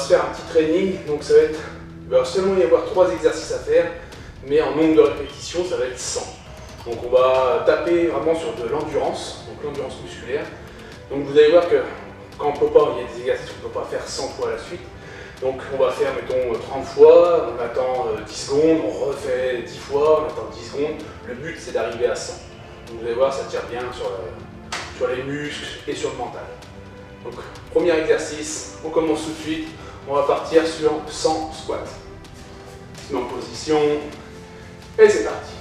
se faire un petit training, donc ça va être, il va seulement y avoir 3 exercices à faire, mais en nombre de répétitions, ça va être 100. Donc on va taper vraiment sur de l'endurance, donc l'endurance musculaire. Donc vous allez voir que quand on peut pas, il y a des exercices qu'on ne peut pas faire 100 fois à la suite. Donc on va faire, mettons, 30 fois, on attend 10 secondes, on refait 10 fois, on attend 10 secondes. Le but, c'est d'arriver à 100. Donc vous allez voir, ça tire bien sur les muscles et sur le mental. Donc premier exercice, on commence tout de suite. On va partir sur 100 squats. C'est en position et c'est parti.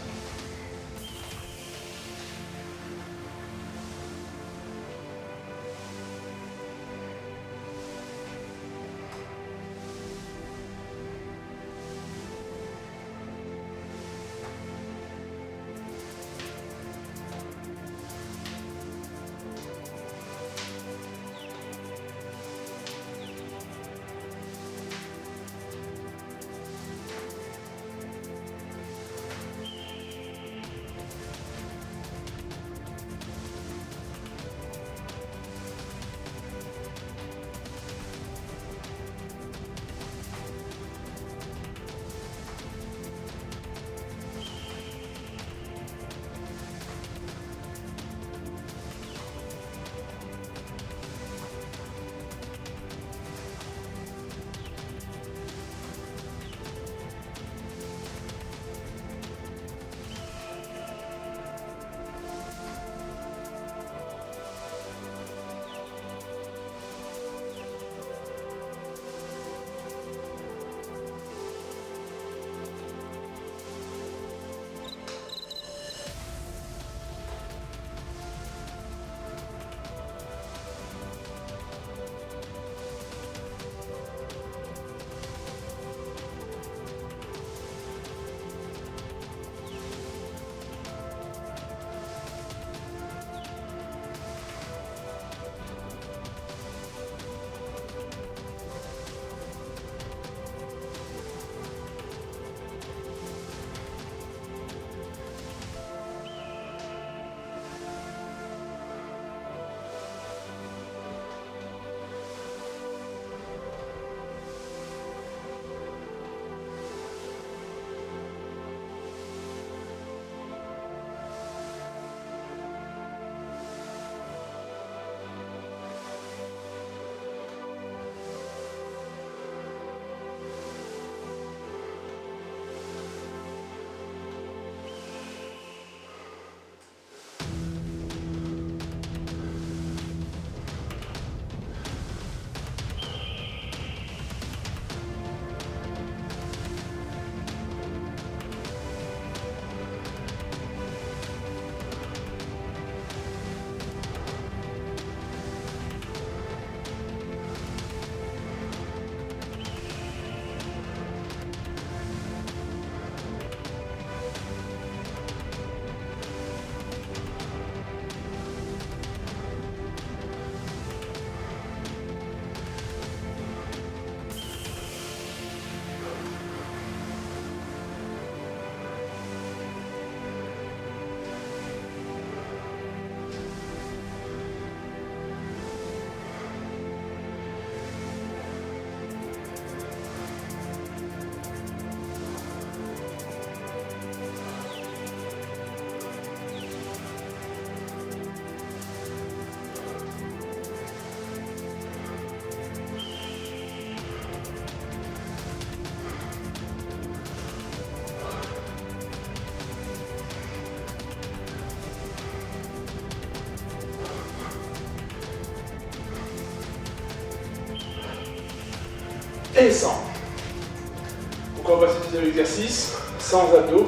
Et 100. Donc on va passer au deuxième exercice, sans abdos.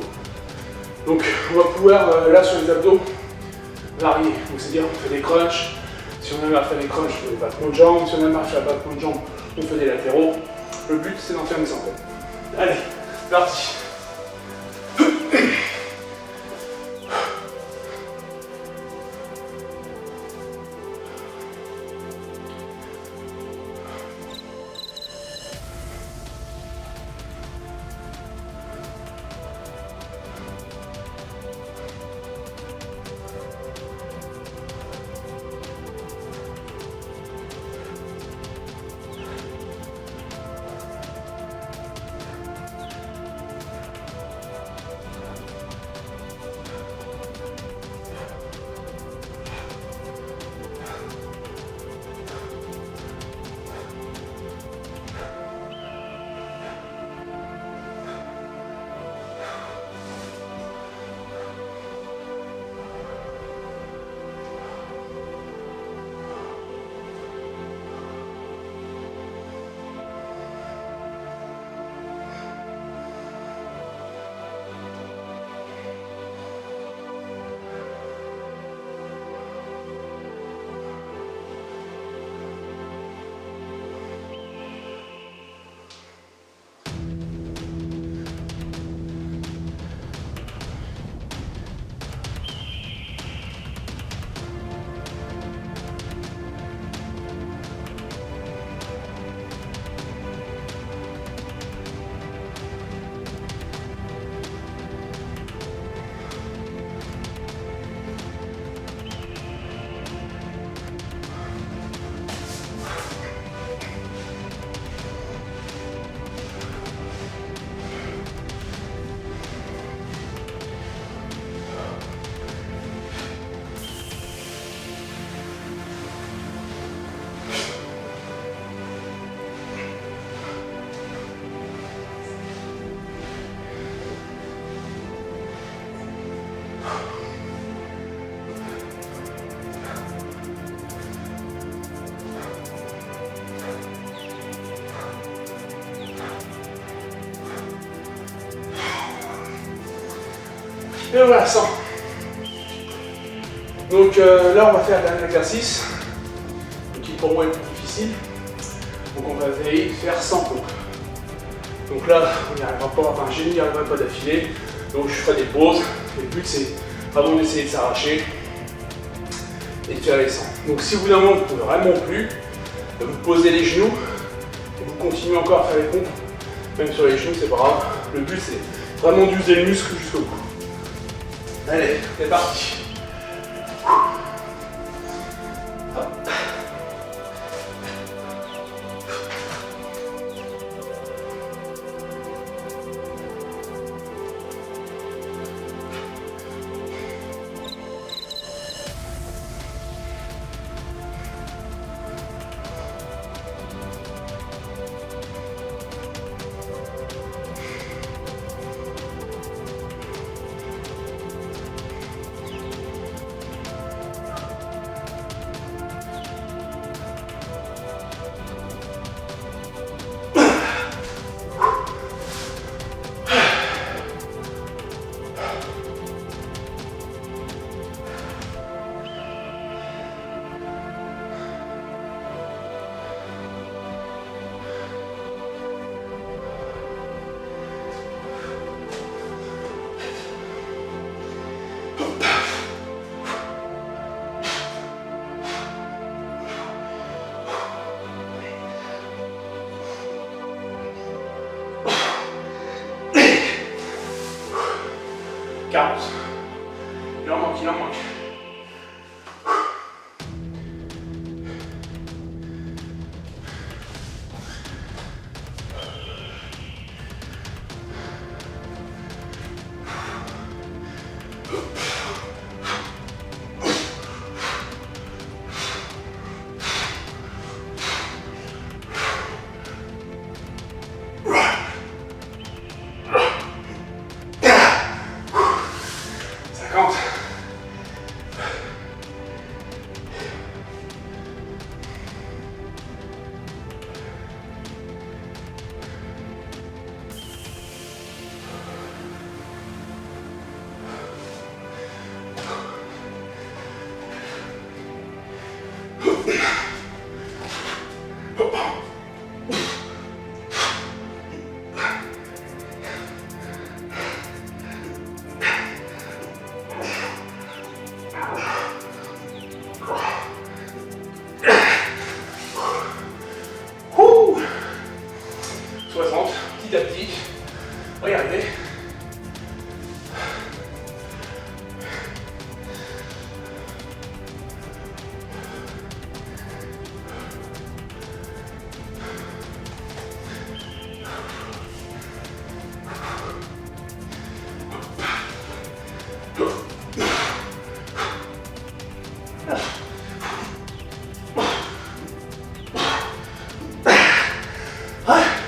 Donc on va pouvoir, là sur les abdos, varier. Donc c'est-à-dire on fait des crunchs. Si on aime à faire des crunchs, on fait des battements de jambes. Si on aime à faire des battements de jambes, on fait des latéraux. Le but c'est d'en faire une centaine. Allez, c'est parti. Et voilà, 100. Donc là, on va faire un dernier exercice, qui pour moi est plus difficile. Donc on va essayer de faire 100 pompes. Donc là, on n'y arrivera pas, enfin je n'y arriverai pas d'affilée. Donc je ferai des pauses. Et le but c'est vraiment d'essayer de s'arracher et de faire les 100. Donc si au bout d'un moment vous ne pouvez vraiment plus, vous posez les genoux et vous continuez encore à faire les pompes. Même sur les genoux, c'est pas grave. Le but c'est vraiment d'user le muscle jusqu'au bout. Allez, c'est parti. Hop. Il en manque, il en manque. Petit à petit, on va y arriver.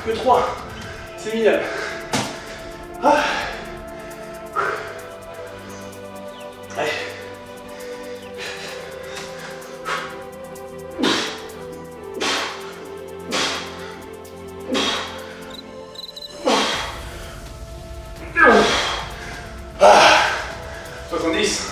Que 3, c'est minable. Allez. Ah. 70.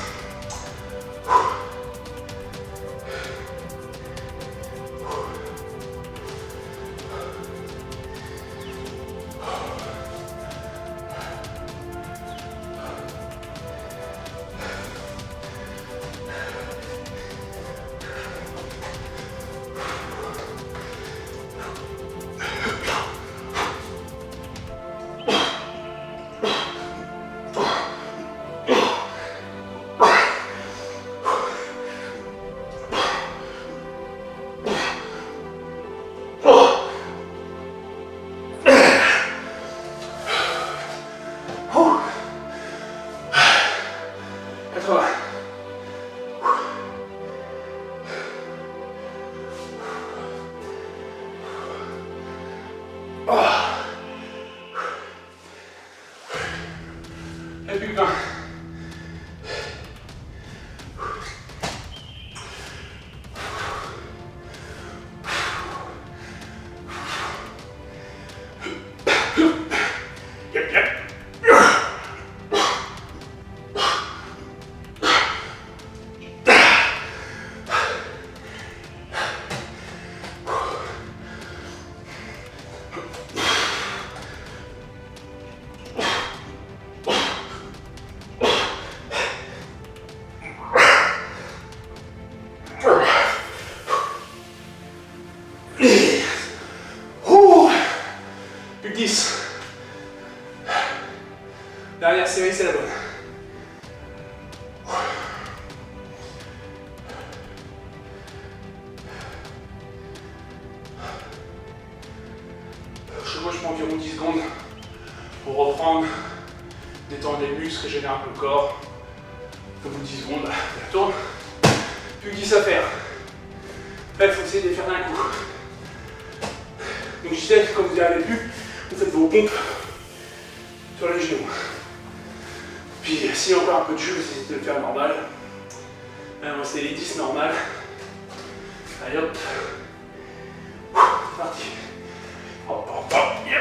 Et plus que 20. Yep, yep. franchement environ 10 secondes pour reprendre, détendre les muscles, régénérer un peu le corps. Au bout de 10 secondes, je tourne. Plus que 10 à faire. Là, il faut essayer de les faire d'un coup. Donc je disais, quand vous n'y arrivez plus, vous faites vos pompes sur les genoux. Puis s'il y a encore un peu de jus, vous essayez de le faire normal. Là, on va essayer les 10 normales. Allez hop. C'est parti. Hop, hop, hop. Yep.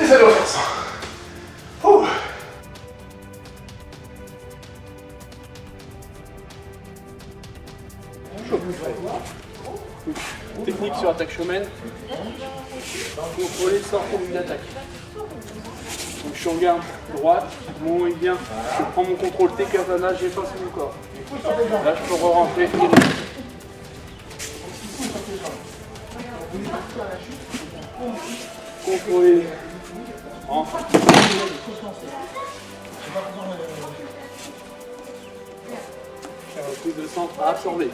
Et ça doit faire ça. Ouh. Technique sur attaque showman. Contrôler sans produit d'attaque. Donc je suis en garde droite, mon il vient, je prends mon contrôle T-katana, j'efface mon corps. Là je peux re-rentrer. Contrôler. Rentre. Prise de centre à absorber.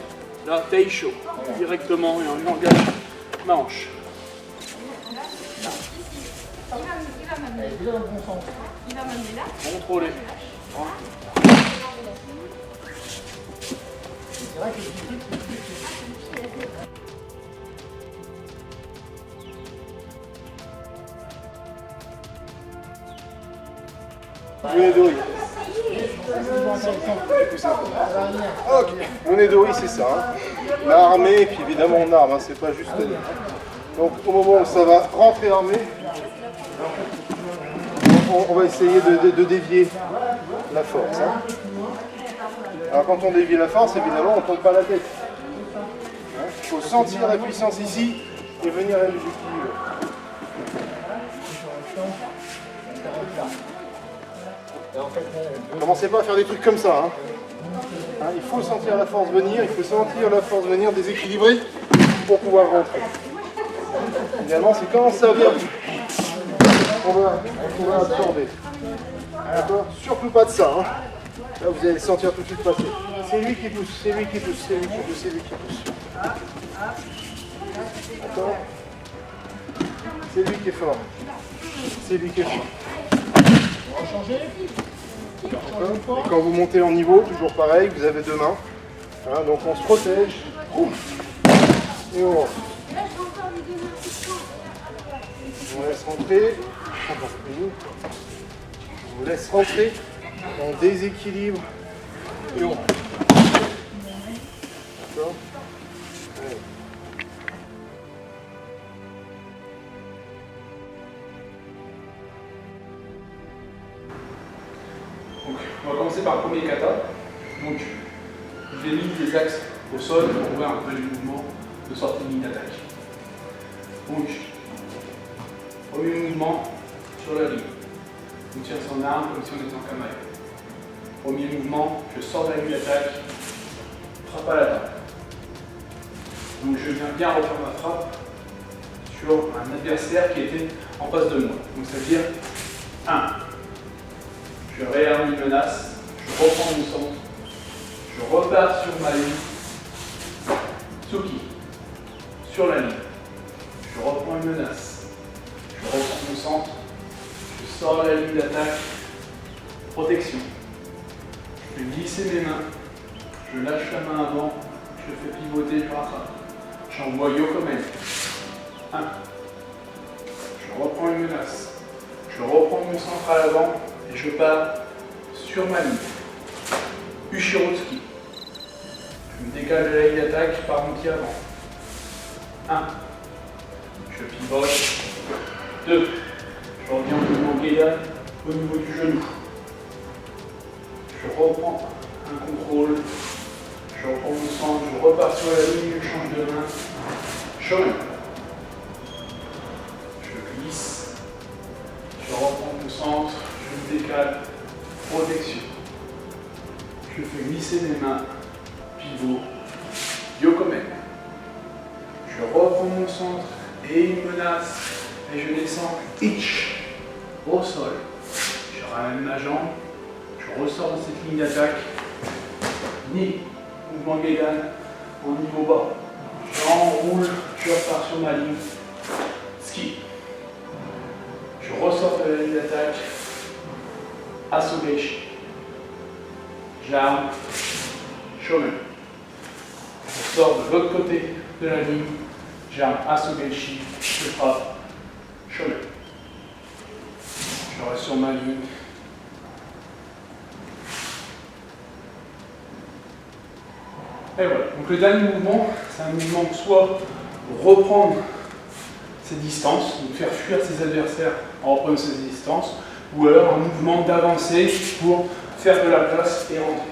Là, taille chaud, directement, et j'engage ma hanche. Contrôler. Munedori. Ok, Munedori c'est ça. Hein. La armée, et puis évidemment en arme, hein, c'est pas juste. Donc au moment où ça va rentrer armé, on va essayer de dévier la force. Hein. Alors quand on dévie la force, évidemment on ne tombe pas la tête. Il faut sentir la puissance ici et venir à l'objectif. Commencez pas à faire des trucs comme ça. Hein, il faut sentir la force venir, il faut sentir la force venir déséquilibrée pour pouvoir rentrer. Également, c'est quand ça vient on va absorber. D'accord ? Surtout pas de ça. Hein. Là, vous allez le sentir tout de suite passer. C'est lui qui pousse, c'est lui qui pousse, c'est lui qui pousse, c'est lui qui pousse. D'accord ? C'est lui qui est fort. C'est lui qui est fort. On va changer. Et quand vous montez en niveau, toujours pareil, vous avez deux mains. Hein, donc on se protège. Et on rentre. On laisse rentrer. On laisse rentrer. On déséquilibre. Et on rentre. D'accord ? Allez. Donc, on va commencer par le premier kata. Donc, je vais mettre les axes au sol pour voir un peu les mouvements de sortie de ligne d'attaque. Donc, premier mouvement sur la ligne. On tire son arme comme si on était en kamae. Premier mouvement, je sors de la ligne d'attaque, frappe à la table. Donc, je viens bien refaire ma frappe sur un adversaire qui était en face de moi. Donc, c'est-à-dire 1. Je réarme une menace, je reprends mon centre, je repars sur ma ligne, Tsuki, sur la ligne, je reprends une menace, je reprends mon centre, je sors la ligne d'attaque, protection, je fais glisser mes mains, je lâche la main avant, je fais pivoter, je rattrape, j'envoie Yokomen, 1, je reprends une menace, je reprends mon centre à l'avant, et je pars sur ma ligne. Ushirotsuki. Je me décale de la ligne d'attaque, je pars mon pied avant. 1. Je pivote. 2. Je reviens au mouvement Gedan au niveau du genou. Je reprends un contrôle. Je reprends mon centre, je repars sur la ligne, je change de main. Shomen. Je glisse. Je reprends mon centre. Je me décale, protection. Je fais glisser mes mains, pivot, Yokomen. Je reprends mon centre et une menace, et je descends, hitch, au sol. Je ramène ma jambe, je ressors de cette ligne d'attaque, ni mouvement Gedan en niveau bas. J'enroule, je repars sur ma ligne, ski. Je ressors de la ligne d'attaque, Asogeishi. J'arme, shomen. Je sors de l'autre côté de la ligne, j'arme Asogeishi, je frappe, shomen. Je reste sur ma ligne. Et voilà. Donc le dernier mouvement, c'est un mouvement soit reprendre ses distances, donc faire fuir ses adversaires en reprenant ses distances, ou alors un mouvement d'avancer pour faire de la place et rentrer.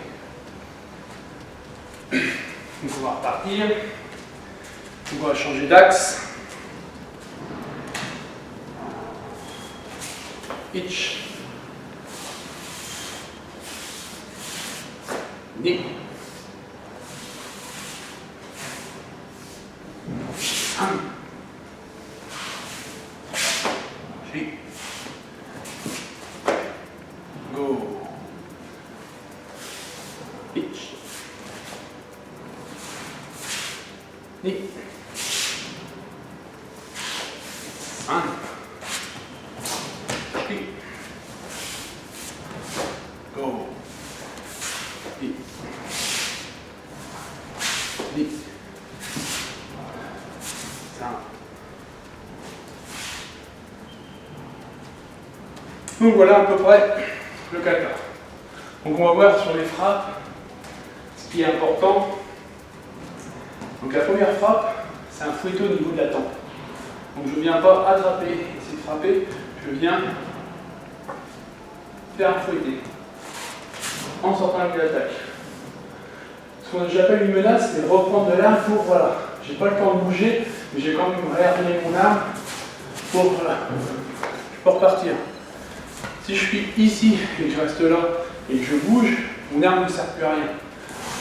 Donc on va repartir. On va changer d'axe. Hitch. Ni. Un. Shi. Go. Hitch. Ni. Un. Shi. Go. Ni. Ni. Donc voilà à peu près le kata. Donc on va voir sur les frappes ce qui est important. Donc la première frappe, c'est un fouetté au niveau de la tempe. Donc je ne viens pas attraper, essayer de frapper, je viens faire un fouetté en sortant avec l'attaque. Ce que j'appelle une menace, c'est reprendre de l'arme pour, voilà, j'ai pas le temps de bouger, mais j'ai quand même réarmé mon arme pour, voilà, je peux repartir. Si je suis ici et que je reste là et que je bouge, mon arme ne sert plus à rien.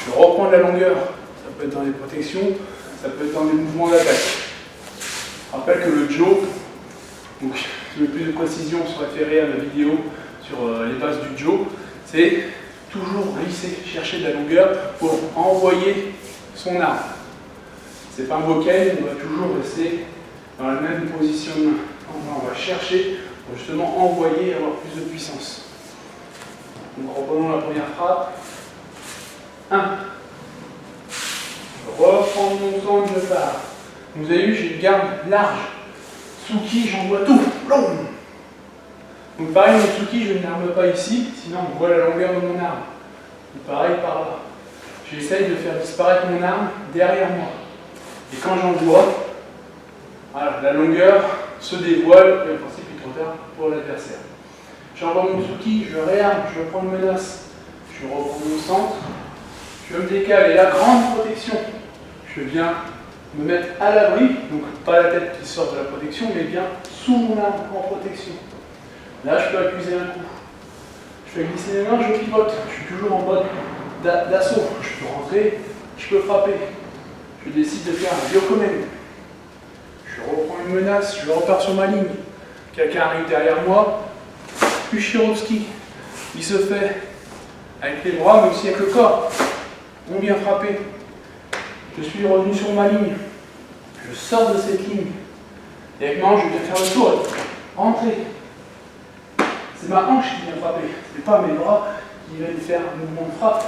Je reprends de la longueur, ça peut être dans les protections, ça peut être dans des mouvements d'attaque. Je rappelle que le jo, donc si vous voulez plus de précision, se référer à la vidéo sur les bases du jo, c'est toujours glisser, chercher de la longueur pour envoyer son arme. C'est pas un bokken, on va toujours rester dans la même positionnement. On va chercher pour justement envoyer et avoir plus de puissance. Donc reprenons la première frappe. 1. Je reprends mon centre, je pars. Vous avez vu, j'ai une garde large. Tsuki, j'envoie tout. Donc pareil, mon Tsuki, je ne l'arme pas ici, sinon on voit la longueur de mon arme. Et pareil par là. J'essaye de faire disparaître mon arme derrière moi. Et quand j'envoie, voilà, la longueur se dévoile et en principe il est trop tard pour l'adversaire. J'envoie mon Tsuki, je réarme, je reprends une menace, je reprends mon centre, je me décale et la grande protection, je viens me mettre à l'abri, donc pas la tête qui sort de la protection, mais bien sous mon arme en protection. Là je peux accuser un coup. Je fais glisser les mains, je pivote, je suis toujours en mode d'assaut. Je peux rentrer, je peux frapper. Je décide de faire un Byokomen. Je reprends une menace, je repars sur ma ligne. Quelqu'un arrive derrière moi, Ushirovski. Il se fait avec les bras, mais aussi avec le corps. On vient frapper. Je suis revenu sur ma ligne. Je sors de cette ligne. Et avec ma hanche, je viens faire le tour. Rentrer. C'est ma hanche qui vient frapper. Ce n'est pas mes bras qui viennent faire un mouvement de frappe.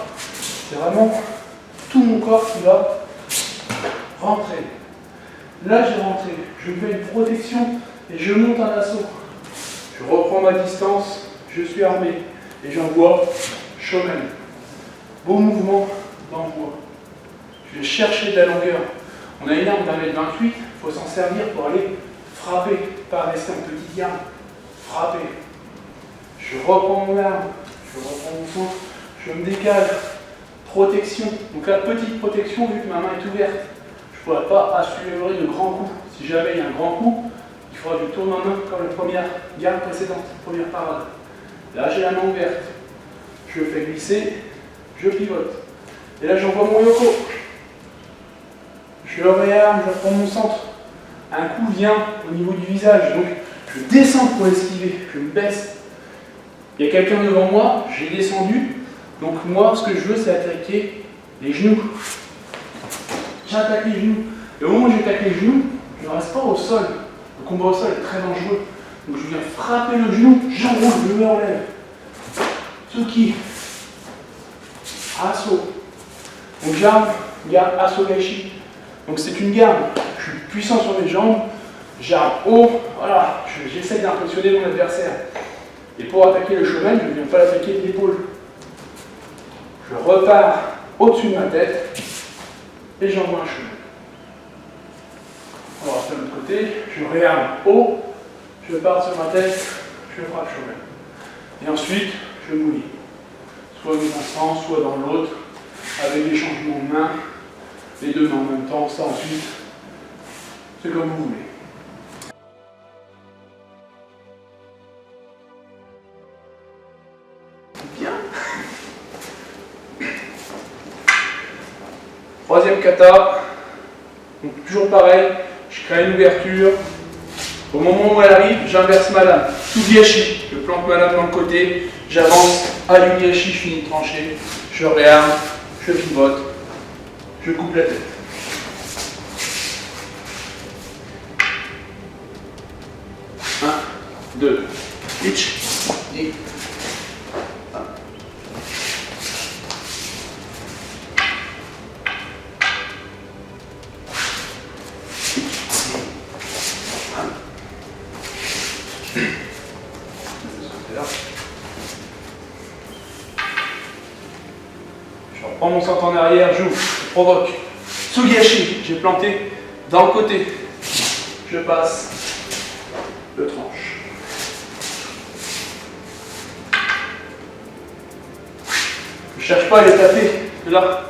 C'est vraiment tout mon corps qui va rentrer. Là, j'ai rentré. Je fais une protection et je monte un assaut. Je reprends ma distance. Je suis armé. Et j'envoie shomen. Beau mouvement d'envoi. Je vais chercher de la longueur. On a une arme d'1,28 m, il faut s'en servir pour aller frapper, pas rester en petite garde. Frapper. Je reprends mon arme, je reprends mon centre, je me décale. Protection. Donc la petite protection, vu que ma main est ouverte, je ne pourrai pas assurer de grands coups. Si jamais il y a un grand coup, il faudra que je tourne ma main comme la première garde précédente, première parade. Là, j'ai la main ouverte. Je fais glisser, je pivote. Et là, j'envoie mon yoko. Je réarme, je prends mon centre. un coup vient au niveau du visage, donc je descends pour esquiver, je me baisse. Il y a quelqu'un devant moi, j'ai descendu, donc moi ce que je veux c'est attaquer les genoux. J'attaque les genoux. Et au moment où j'attaque les genoux, je ne reste pas au sol. Le combat au sol est très dangereux. Donc je viens frapper le genou, j'enroule, je me mets en l'air. Tsuki. Asso. Donc j'arme, Asso Gaeshi. Donc c'est une garde. Je suis puissant sur mes jambes. J'arme haut. Voilà. J'essaie d'impressionner mon adversaire. Et pour attaquer le chemin, je ne viens pas l'attaquer de l'épaule. Je repars au-dessus de ma tête et j'envoie un chemin. On va rester de l'autre côté. Je réarme haut. Je pars sur ma tête. Je frappe chemin. Et ensuite, je mouille. Soit dans un sens, soit dans l'autre, avec des changements de main, les deux mains en même temps, ça ensuite, c'est comme vous voulez. Bien. Troisième kata, donc toujours pareil, je crée une ouverture. Au moment où elle arrive, j'inverse ma lame. Sugihachi, je plante ma lame dans le côté, j'avance à Yugihachi, je finis de trancher, je réarme, je pivote, je coupe la tête. Un, deux, pitch, et je reprends mon centre en arrière, j'ouvre, je provoque. Sugihachi, j'ai planté dans le côté. Je passe, je tranche. Je ne cherche pas à les taper, là,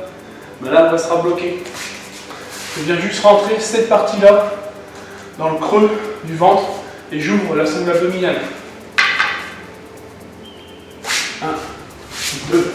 mais là, elle sera bloquée. Je viens juste rentrer cette partie-là dans le creux du ventre et j'ouvre la sangle abdominale. 1, 2.